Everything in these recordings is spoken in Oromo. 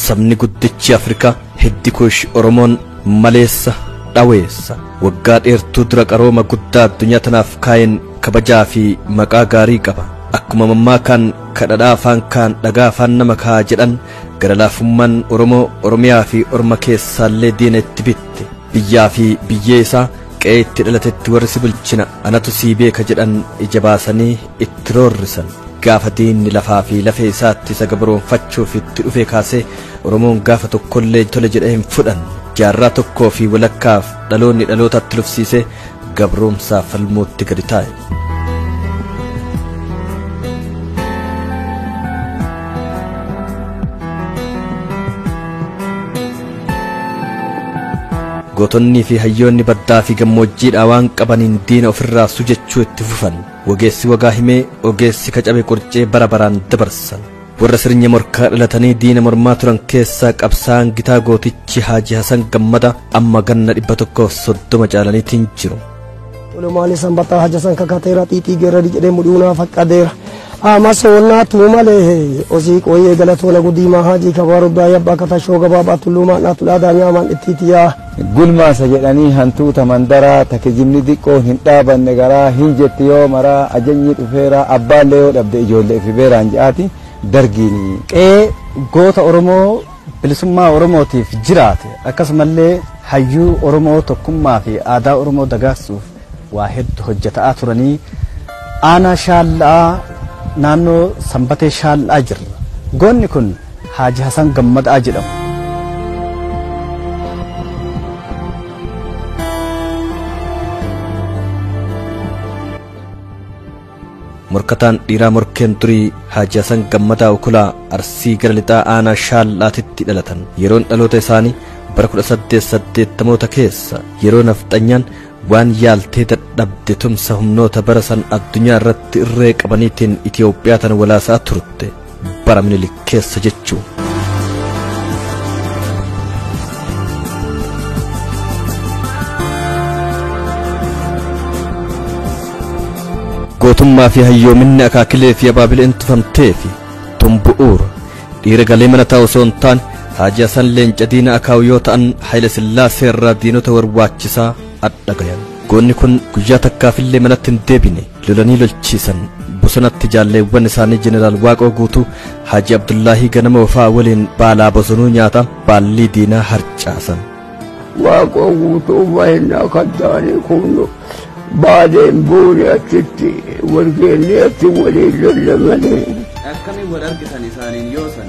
sabni guddichi Afrikaa hiddi kuush Oromoon maleessa dhaweessa waggaa dheertuu dura qarooma guddaa addunyaa tanaaf kaa'een kabajaa fi maqaa gaarii qaba. Akkuma mammaa kan kadhadhaa afaan kaan dhagaa afaan nama kaa jedhan gara laafummaan Oromoo Oromiyaa fi Orma keessaallee diina itti bitte biyyaa fi biyyee isaa qe'ee itti dhalatetti warri si bulchina anatu sii beeka jedhan ija baasanii itti roorrisan. Gaafa diinni lafaa fi lafee isaatti isa gabroonfachuuf itti dhufe kaasee Oromoon gaafa tokkollee tole jedhee hin fudhan jaarraa tokkoo fi walakkaaf dhaloonni dhalootatti lufsiisee gabroomsaaf falmuutti gadi taa'e. Gootonni fi hayyoonni baddaa fi gammoojjiidhaa waan qabaniin diina ofirraa sujechuu itti fufan. Ogeessi wagaa himee ogeessi kacabe qurcee bara baraan dabarsan. Warra sirnya morkaa dhalatanii diina mormaa turan keessaa qabsaa'aan gitaa gootichi Haaji Hasan Gammada amma ganna 130 caalaniitiin jiru. Ulumaani sanbataa Haaji Hasan kakateera xiixii geerari jedhee mudhuunaa faqqadeera. Amasoonnaa tuumalee osii qooyee galatoona gudiimaa Haajii kabaaru baay'ee akka shoo gabaabaa tulluumaa naatulaadhaa nyaamaan ittiitiyaa. Gulmaasa jedhanii hantuuta mandaraa takijimni xiqqoo hin dhaabanne garaa hin jetti yoo maraa ajajni dhufeera abbaallee yoo dhabde ijoollee fi beeraan jedhaati dargiini. Qe'ee goota Oromoo bilisummaa Oromootiif jiraate akkasumallee hayyuu Oromoo tokkummaa fi aadaa Oromoo dagaagsuuf waa hedduu hojjetaa turanii aanaa shaallaa naannoo sanbatee shaallaa jirra. Goonni kun Haaji Hasan Gammadaa jedhamu. Morkataan dhiiraa morkeen turii Haaji Hasan Gammadaa Ukulaa Arsii gara lixaa aanaa shaallaatitti dhalatan. Yeroon dhaloota isaanii bara 1880 keessa yeroo nafxanyaan waan yaaltee dadhabde tumsa humnoota bara san addunyaa irratti irree qabaniitiin Itiyoophiyaa tan walaasaa turte bara Minilik keessa jechuu. Gootummaa fi hayyoominni akaakilee fi abaabileen tufamtee fi tumbu'uura dhiira galee mana taa'u osoo hin taane Haaji Hasan leenca diina akaa'u yoo ta'an Haayile Sillaasee irraa diinota warwaachisaa adhagayan. Goonni kun guyyaa takkaafillee manatti hin deebine lolanii lolchiisan. Bosonatti jaalleewwan isaanii Jeneraal Waaqoo Guutuu Haaji Abdullaahii ganama wafaa waliin baalaa bosonuu nyaata baallii diinaa harcaasan. Waaqoo Guutuu baay'inaa kaddaanii kunnu baadeen buune achitti wargeenni achi waliin lollamanii. Akkamiin wal argitan isaaniin yoo san?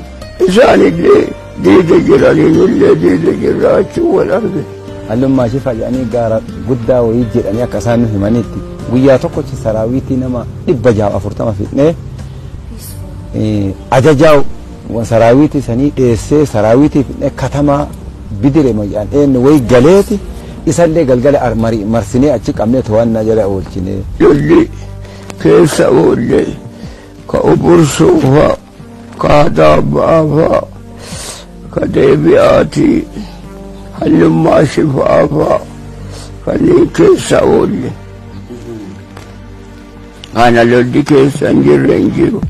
Isaanillee diida jiraniinillee diida jirra achi wal argine. Hallummaa shi fayyanii gaara guddaa wayii jedhanii akka isaan nu himanitti guyyaa tokkochi saraawitii nama 640 fixnee ajajaa saraawitii sanii dheessee saraawitii fixnee katamaa bidire moyyaan eenyu wayii galeeti isallee galgala marsinee achi qabnee to'annaa jala oolchine. Lolli keessa oolle ka ubursuufa ka daabaafa ka deebi'aatii. Hallummaa shifaafa kanneen keessa oolle. Kana lolli keessa hin jirre hin jiru.